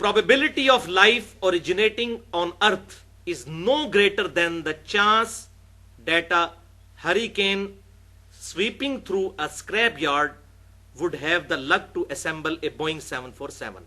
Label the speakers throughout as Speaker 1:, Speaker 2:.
Speaker 1: Probability of life originating on earth is no greater than the chance that a hurricane sweeping through a scrapyard would have the luck to assemble a Boeing 747।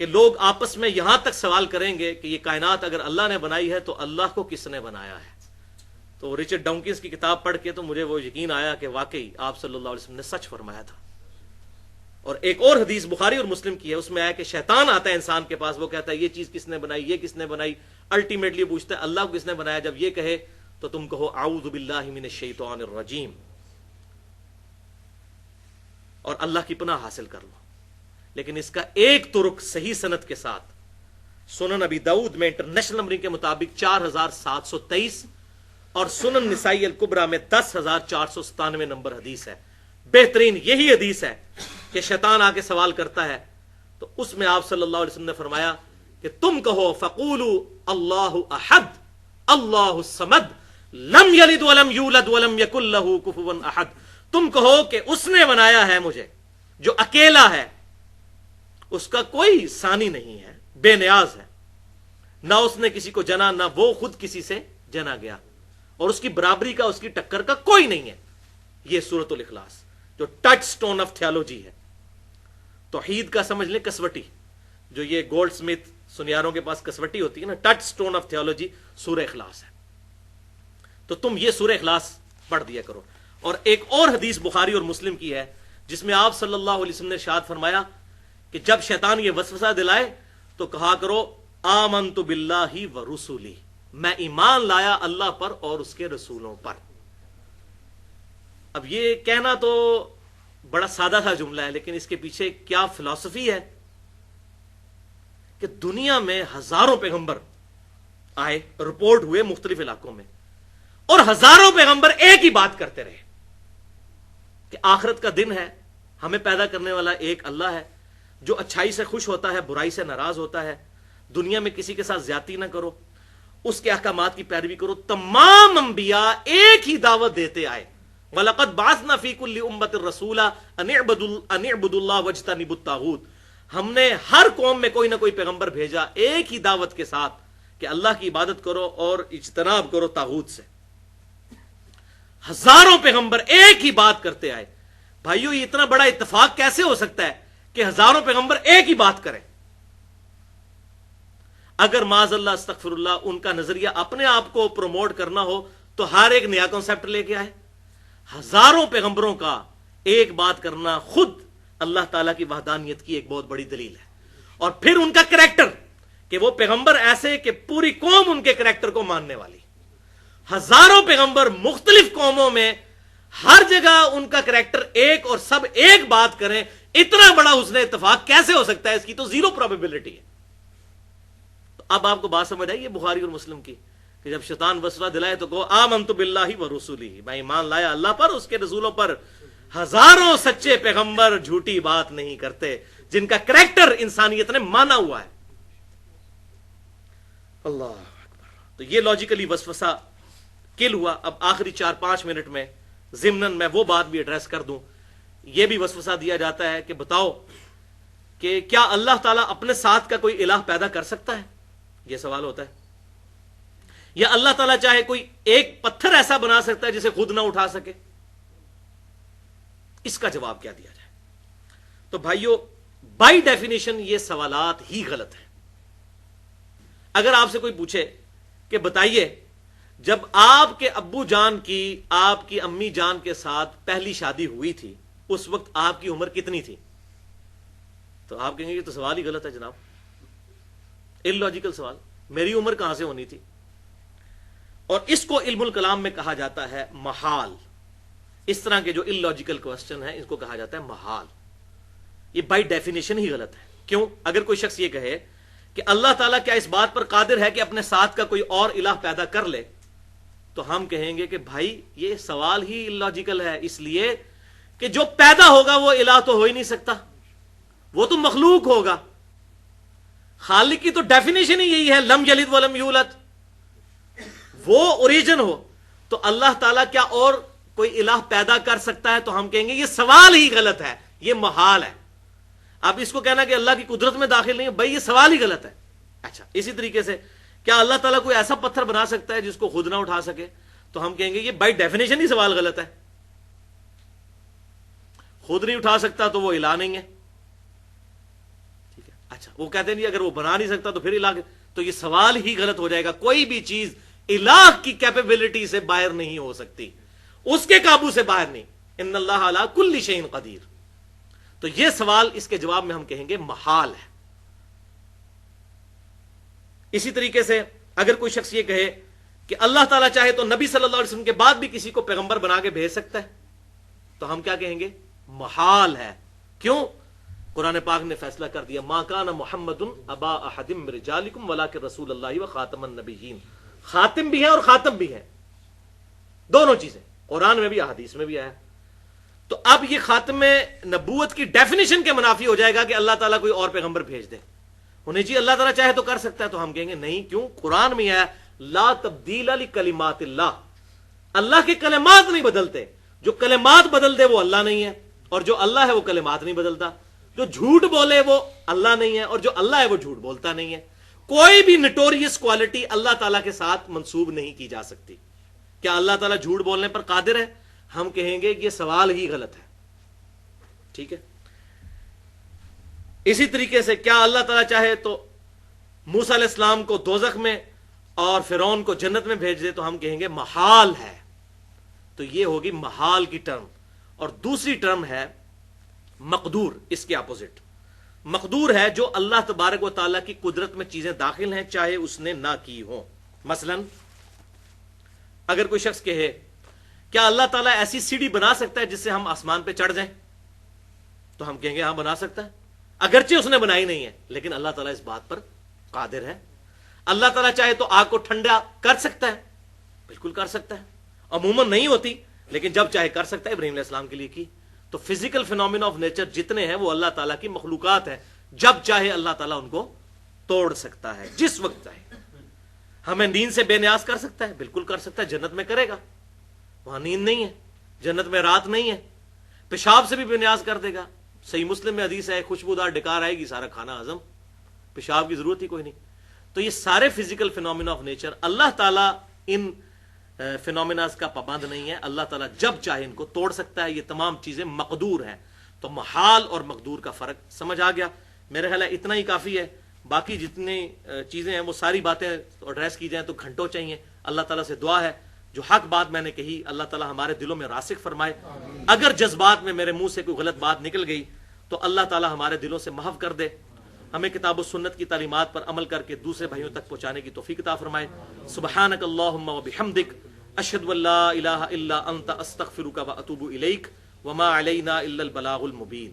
Speaker 1: کہ لوگ آپس میں یہاں تک سوال کریں گے کہ یہ کائنات اگر اللہ نے بنائی ہے تو اللہ کو کس نے بنایا ہے. تو رچرڈ ڈاؤکنز کی کتاب پڑھ کے تو مجھے وہ یقین آیا کہ واقعی آپ صلی اللہ علیہ وسلم نے سچ فرمایا تھا. اور ایک اور حدیث بخاری اور مسلم کی ہے، اس میں آیا کہ شیطان آتا ہے انسان کے پاس، وہ کہتا ہے یہ چیز کس نے بنائی، یہ کس نے بنائی. الٹیمیٹلی پوچھتا ہے اللہ کو کس نے بنایا. جب یہ کہے تو تم کہو اعوذ باللہ من الشیطان الرجیم اور اللہ کی پناہ حاصل کر لو. لیکن اس کا ایک ترک صحیح سند کے ساتھ سنن ابی داؤد میں انٹرنیشنل نمبرنگ کے مطابق 4723 اور سنن نسائی الکبریٰ میں 10497 نمبر حدیث ہے. بہترین یہی حدیث ہے کہ شیطان آ کے سوال کرتا ہے تو اس میں آپ صلی اللہ علیہ وسلم نے فرمایا کہ تم کہو فقولوا اللہ احد اللہ الصمد لم یلد ولم یولد ولم یکن لہ کفوا احد. تم کہو کہ اس نے بنایا ہے مجھے جو اکیلا ہے، اس کا کوئی ثانی نہیں ہے، بے نیاز ہے، نہ اس نے کسی کو جنا نہ وہ خود کسی سے جنا گیا، اور اس کی برابری کا اس کی ٹکر کا کوئی نہیں ہے. یہ سورۃ الاخلاص جو ٹچ سٹون آف تھیولوجی ہے، توحید کا سمجھ لیں کسوٹی، جو یہ گولڈ سمتھ سنیاروں کے پاس کسوٹی ہوتی ہے نا، ٹچ سٹون آف تھیولوجی سورہ اخلاص ہے. تو تم یہ سورہ اخلاص پڑھ دیا کرو. اور ایک اور حدیث بخاری اور مسلم کی ہے جس میں آپ صلی اللہ علیہ وسلم نے ارشاد فرمایا کہ جب شیطان یہ وسوسہ دلائے تو کہا کرو آمنت باللہ ورسولہ، میں ایمان لایا اللہ پر اور اس کے رسولوں پر. اب یہ کہنا تو بڑا سادہ سا جملہ ہے، لیکن اس کے پیچھے کیا فلسفی ہے کہ دنیا میں ہزاروں پیغمبر آئے، رپورٹ ہوئے مختلف علاقوں میں، اور ہزاروں پیغمبر ایک ہی بات کرتے رہے کہ آخرت کا دن ہے، ہمیں پیدا کرنے والا ایک اللہ ہے جو اچھائی سے خوش ہوتا ہے، برائی سے ناراض ہوتا ہے، دنیا میں کسی کے ساتھ زیادتی نہ کرو، اس کے احکامات کی پیروی کرو. تمام انبیاء ایک ہی دعوت دیتے آئے. وَلَقَدْ بَعَثْنَا فِي كُلِّ أُمَّةٍ رَسُولًا أَنِ اعْبُدُوا اللَّهَ وَاجْتَنِبُوا الطَّاغُوتَ. ہم نے ہر قوم میں کوئی نہ کوئی پیغمبر بھیجا ایک ہی دعوت کے ساتھ کہ اللہ کی عبادت کرو اور اجتناب کرو طاغوت سے. ہزاروں پیغمبر ایک ہی بات کرتے آئے. بھائیو یہ اتنا بڑا اتفاق کیسے ہو سکتا ہے کہ ہزاروں پیغمبر ایک ہی بات کریں؟ اگر معاذ اللہ استغفر اللہ ان کا نظریہ اپنے آپ کو پروموٹ کرنا ہو تو ہر ایک نیا کنسپٹ لے کے آئے. ہزاروں پیغمبروں کا ایک بات کرنا خود اللہ تعالیٰ کی وحدانیت کی ایک بہت بڑی دلیل ہے. اور پھر ان کا کریکٹر کہ وہ پیغمبر ایسے کہ پوری قوم ان کے کریکٹر کو ماننے والی. ہزاروں پیغمبر مختلف قوموں میں ہر جگہ ان کا کریکٹر ایک اور سب ایک بات کریں، اتنا بڑا حسن اتفاق کیسے ہو سکتا ہے؟ اس کی تو زیرو پروبیبلٹی ہے. تو اب آپ کو بات سمجھ آئی یہ بخاری اور مسلم کی کہ جب شیطان وسوسہ دلائے تو کہو آمنت باللہ ورسولہ، میں ایمان لایا اللہ پر اس کے رسولوں پر. ہزاروں سچے پیغمبر جھوٹی بات نہیں کرتے جن کا کریکٹر انسانیت نے مانا ہوا ہے. اللہ اکبر. تو یہ لاجیکلی وسوسہ کل ہوا. اب آخری 4-5 منٹ میں ضمناً میں وہ بات بھی ایڈریس کر دوں. یہ بھی وسوسہ دیا جاتا ہے کہ بتاؤ کہ کیا اللہ تعالیٰ اپنے ساتھ کا کوئی الہ پیدا کر سکتا ہے؟ یہ سوال ہوتا ہے. یا اللہ تعالیٰ چاہے کوئی ایک پتھر ایسا بنا سکتا ہے جسے خود نہ اٹھا سکے؟ اس کا جواب کیا دیا جائے؟ تو بھائیو بائی ڈیفینیشن یہ سوالات ہی غلط ہیں. اگر آپ سے کوئی پوچھے کہ بتائیے جب آپ کے ابو جان کی آپ کی امی جان کے ساتھ پہلی شادی ہوئی تھی اس وقت آپ کی عمر کتنی تھی؟ تو آپ کہیں گے یہ تو سوال ہی غلط ہے جناب، ان لاجیکل سوال، میری عمر کہاں سے ہونی تھی؟ اور اس کو علم الکلام میں کہا جاتا ہے محال. اس طرح کے جو ان لاجیکل کوسچن ہیں اس کو کہا جاتا ہے محال. یہ بائی ڈیفینیشن ہی غلط ہے. کیوں؟ اگر کوئی شخص یہ کہے کہ اللہ تعالیٰ کیا اس بات پر قادر ہے کہ اپنے ساتھ کا کوئی اور الہ پیدا کر لے، تو ہم کہیں گے کہ بھائی یہ سوال ہی لاجیکل ہے، اس لیے کہ جو پیدا ہوگا وہ الہ تو ہو ہی نہیں سکتا، وہ تو مخلوق ہوگا. خالق کی تو ڈیفینیشن ہی یہی ہے لم یلد ولم یولد، وہ اوریجن ہو. تو اللہ تعالیٰ کیا اور کوئی الہ پیدا کر سکتا ہے؟ تو ہم کہیں گے یہ سوال ہی غلط ہے، یہ محال ہے. اب اس کو کہنا کہ اللہ کی قدرت میں داخل نہیں ہے، بھائی یہ سوال ہی غلط ہے. اچھا اسی طریقے سے کیا اللہ تعالیٰ کوئی ایسا پتھر بنا سکتا ہے جس کو خود نہ اٹھا سکے؟ تو ہم کہیں گے یہ بائی ڈیفینیشن ہی سوال غلط ہے. خود نہیں اٹھا سکتا تو وہ الہ نہیں ہے. ٹھیک ہے. اچھا وہ کہتے ہیں نہیں اگر وہ بنا نہیں سکتا تو پھر الہ، تو یہ سوال ہی غلط ہو جائے گا. کوئی بھی چیز الہ کی کیپیبلٹی سے باہر نہیں ہو سکتی، اس کے قابو سے باہر نہیں. ان اللہ علی کل شیء قدیر. تو یہ سوال اس کے جواب میں ہم کہیں گے محال ہے. اسی طریقے سے اگر کوئی شخص یہ کہے کہ اللہ تعالیٰ چاہے تو نبی صلی اللہ علیہ وسلم کے بعد بھی کسی کو پیغمبر بنا کے بھیج سکتا ہے، تو ہم کیا کہیں گے؟ محال ہے. کیوں؟ قرآن پاک نے فیصلہ کر دیا ما کان محمد ابا احد من رجالکم ولکن رسول اللہ وخاتم النبیین. خاتم بھی ہے اور خاتم بھی ہے، دونوں چیزیں قرآن میں بھی احادیث میں بھی آیا. تو اب یہ خاتم نبوت کی ڈیفینیشن کے منافی ہو جائے گا کہ اللہ تعالیٰ کوئی اور پیغمبر بھیج دے. انہیں جی اللہ تعالیٰ چاہے تو کر سکتا ہے، تو ہم کہیں گے نہیں. کیوں؟ قرآن میں آیا لا تبدیل لکلمات اللہ. اللہ کے کلمات نہیں بدلتے، جو کلمات بدل دے وہ اللہ نہیں ہے، اور جو اللہ ہے وہ کلمات نہیں بدلتا. جو جھوٹ بولے وہ اللہ نہیں ہے، اور جو اللہ ہے وہ جھوٹ بولتا نہیں ہے. کوئی بھی نٹوریس کوالٹی اللہ تعالیٰ کے ساتھ منسوب نہیں کی جا سکتی. کیا اللہ تعالیٰ جھوٹ بولنے پر قادر ہے؟ ہم کہیں گے کہ یہ سوال ہی غلط ہے. ٹھیک ہے. اسی طریقے سے کیا اللہ تعالیٰ چاہے تو موسیٰ علیہ السلام کو دوزخ میں اور فرعون کو جنت میں بھیج دے؟ تو ہم کہیں گے محال ہے. تو یہ ہوگی محال کی ٹرم. اور دوسری ٹرم ہے مقدور، اس کے اپوزٹ. مقدور ہے جو اللہ تبارک و تعالیٰ کی قدرت میں چیزیں داخل ہیں چاہے اس نے نہ کی ہوں. مثلا اگر کوئی شخص کہے کیا اللہ تعالیٰ ایسی سیڑھی بنا سکتا ہے جس سے ہم آسمان پہ چڑھ جائیں؟ تو ہم کہیں گے ہاں بنا سکتا ہے، اگرچہ اس نے بنائی نہیں ہے، لیکن اللہ تعالیٰ اس بات پر قادر ہے. اللہ تعالیٰ چاہے تو آگ کو ٹھنڈا کر سکتا ہے، بالکل کر سکتا ہے. عموماً نہیں ہوتی، لیکن جب چاہے کر سکتا ہے. ابراہیم علیہ السلام کے لیے کی. تو فزیکل فینومینا آف نیچر جتنے ہیں وہ اللہ تعالیٰ کی مخلوقات ہیں، جب چاہے اللہ تعالیٰ ان کو توڑ سکتا ہے جس وقت چاہے. ہمیں نیند سے بے نیاز کر سکتا ہے، بالکل کر سکتا ہے. جنت میں کرے گا، وہاں نیند نہیں ہے، جنت میں رات نہیں ہے. پیشاب سے بھی بے نیاز کر دے گا. صحیح مسلم میں حدیث ہے خوشبودار ڈکار آئے گی، سارا کھانا ہضم، پیشاب کی ضرورت ہی کوئی نہیں. تو یہ سارے فزیکل فینومینا آف نیچر اللہ تعالیٰ ان فینومیناز کا پابند نہیں ہے. اللہ تعالیٰ جب چاہے ان کو توڑ سکتا ہے. یہ تمام چیزیں مقدور ہیں. تو محال اور مقدور کا فرق سمجھ آ گیا. میرے خیال ہے اتنا ہی کافی ہے. باقی جتنی چیزیں ہیں وہ ساری باتیں ایڈریس کی جائیں تو گھنٹوں چاہیے. اللہ تعالیٰ سے دعا ہے جو حق بات میں نے کہی اللہ تعالیٰ ہمارے دلوں میں راسخ فرمائے. اگر جذبات میں میرے منہ سے کوئی غلط بات نکل گئی تو اللہ تعالیٰ ہمارے دلوں سے محو کر دے. ہمیں کتاب و سنت کی تعلیمات پر عمل کر کے دوسرے بھائیوں تک پہنچانے کی توفیق عطا فرمائے. سبحانک اللہم و بحمدک اشہد ان لا الہ الا انت استغفرک و اتوب الیک وما علینا الا البلاغ المبین.